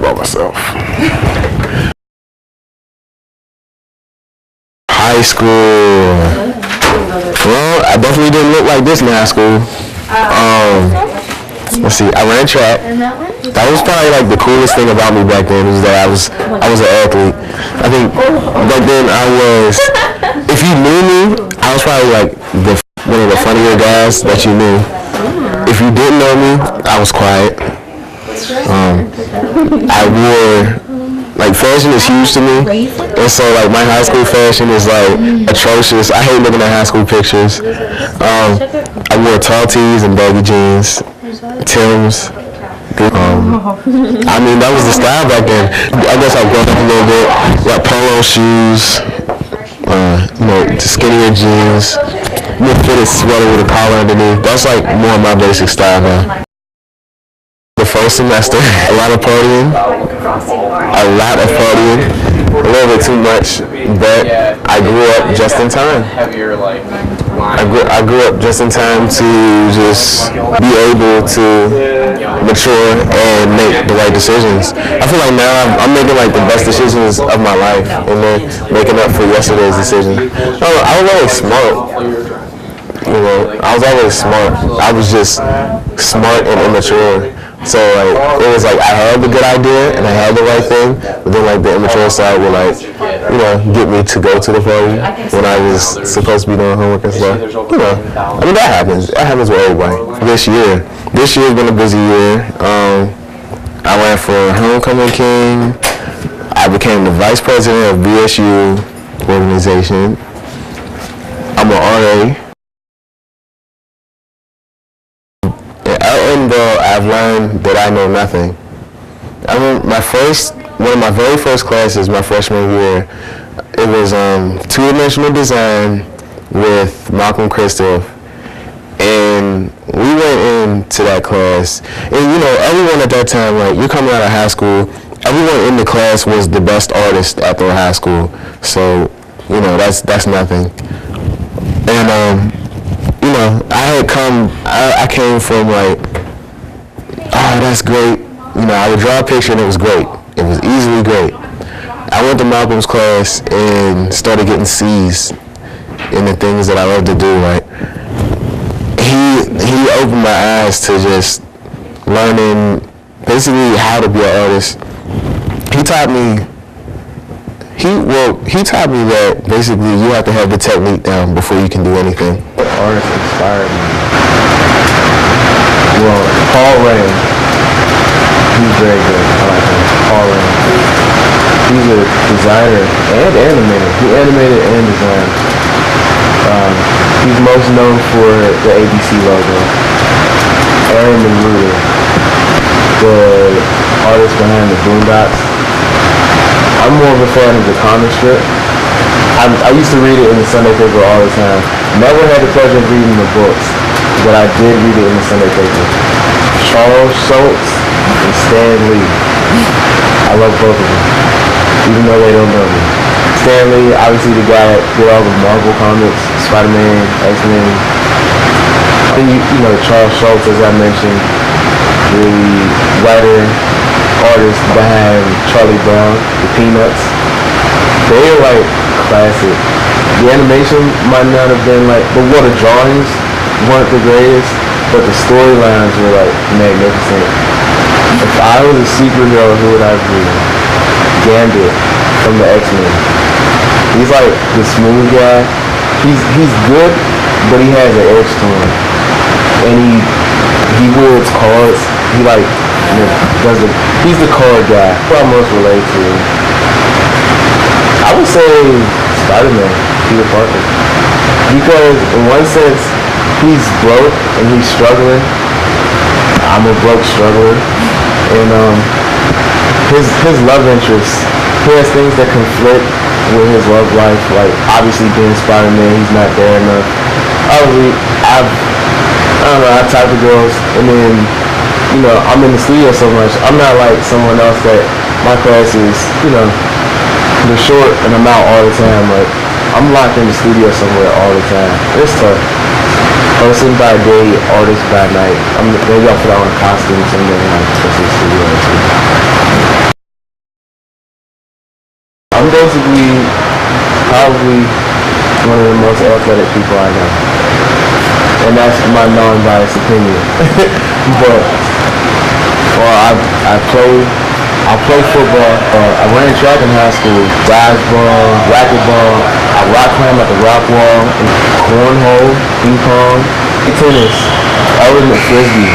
about myself. High school. Well, I definitely didn't look like this in high school. Let's see, I ran track. That was probably like the coolest thing about me back then, was that I was an athlete. I think back then if you knew me, I was probably like one of the funnier guys that you knew. If you didn't know me, I was quiet. I wore, like, fashion is huge to me, and so like my high school fashion is like atrocious. I hate looking at high school pictures. I wore tall tees and baggy jeans, Timbs. I mean, that was the style back then. I guess I've grown up a little bit. Got polo shoes, skinnier jeans, more fitted sweater with a collar underneath. That's like more of my basic style now. The first semester, a lot of partying, a little bit too much, but I grew up just in time. I grew up just in time to just be able to mature and make the right decisions. I feel like now I'm making like the best decisions of my life, and then making up for yesterday's decision. I was always smart. I was always smart. I was just smart and immature. So like, it was like I had the good idea and I had the right thing, but then like the immature side would like, get me to go to the party when I was supposed to be doing homework and stuff. I mean, that happens. That happens with everybody. This year's been a busy year. I ran for Homecoming King. I became the vice president of BSU organization. I'm an RA. I've learned that I know nothing. I mean, one of my very first classes, my freshman year, it was two-dimensional design with Malcolm Christoph, and we went into that class, and everyone at that time, like, you're coming out of high school, everyone in the class was the best artist at their high school, so that's nothing. And I came from like, oh, that's great. I would draw a picture and it was great. It was easily great. I went to Malcolm's class and started getting C's in the things that I love to do, right? He opened my eyes to just learning basically how to be an artist. He taught me that basically you have to have the technique down before you can do anything. Artists inspired me. Well, Paul Ray, he's very good. I like him. Paul Ray. He's a designer and animator. He animated and designed. He's most known for the ABC logo. Aaron Ruder, the artist behind the Boondocks. I'm more of a fan of the comic strip. I used to read it in the Sunday paper all the time. Never had the pleasure of reading the books, but I did read it in the Sunday paper. Charles Schultz and Stan Lee. I love both of them, even though they don't know me. Stan Lee, obviously the guy that did all the Marvel comics, Spider-Man, X-Men. Then Charles Schultz, as I mentioned, the writer, artist behind Charlie Brown, the Peanuts. They're like classic. The animation might not have been like, the drawings weren't the greatest, but the storylines were like magnificent. If I was a superhero, who would I be? Gambit from the X-Men. He's like the smooth guy. He's good, but he has an edge to him. And he wields cards. He like he's the card guy. Who I most relate to. I would say Spider-Man, Peter Parker. Because in one sense, he's broke and he's struggling. I'm a broke struggler. And his love interest, he has things that conflict with his love life. Like, obviously being Spider-Man, he's not there enough. Obviously, I don't know, I type of girls, and then, I'm in the studio so much. I'm not like someone else that my class is, they're short and I'm out all the time. Like, I'm locked in the studio somewhere all the time. It's tough. Person by day, artist by night. Maybe I'll put on a costume someday and I'll go to the studio. athletic people I know. And that's my non-biased opinion. But, well, I played football. I ran track in high school, dodgeball, racquetball. I rock climbed at the rock wall, and cornhole, ping pong, tennis, ultimate frisbee,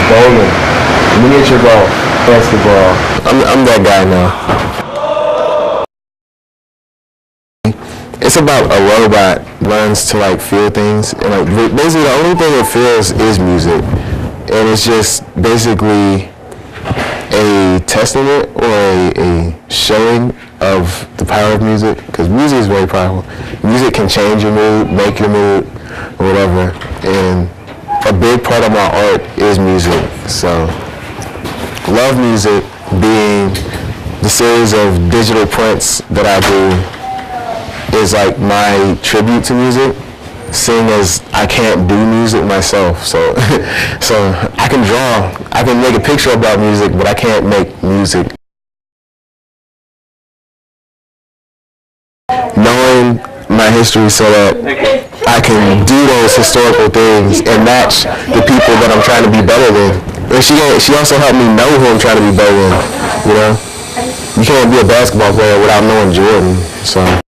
bowling, miniature golf, basketball. I'm that guy now. It's about a robot learns to like feel things, and like basically the only thing it feels is music, and it's just basically a testament or a showing of the power of music, because music is very powerful. Music can change your mood, make your mood, or whatever, and a big part of my art is music. So love music, being the series of digital prints that I do is like my tribute to music, seeing as I can't do music myself. So so I can draw, I can make a picture about music, but I can't make music. Knowing my history so that I can do those historical things and match the people that I'm trying to be better than. And she also helped me know who I'm trying to be better than, you know? You can't be a basketball player without knowing Jordan, so.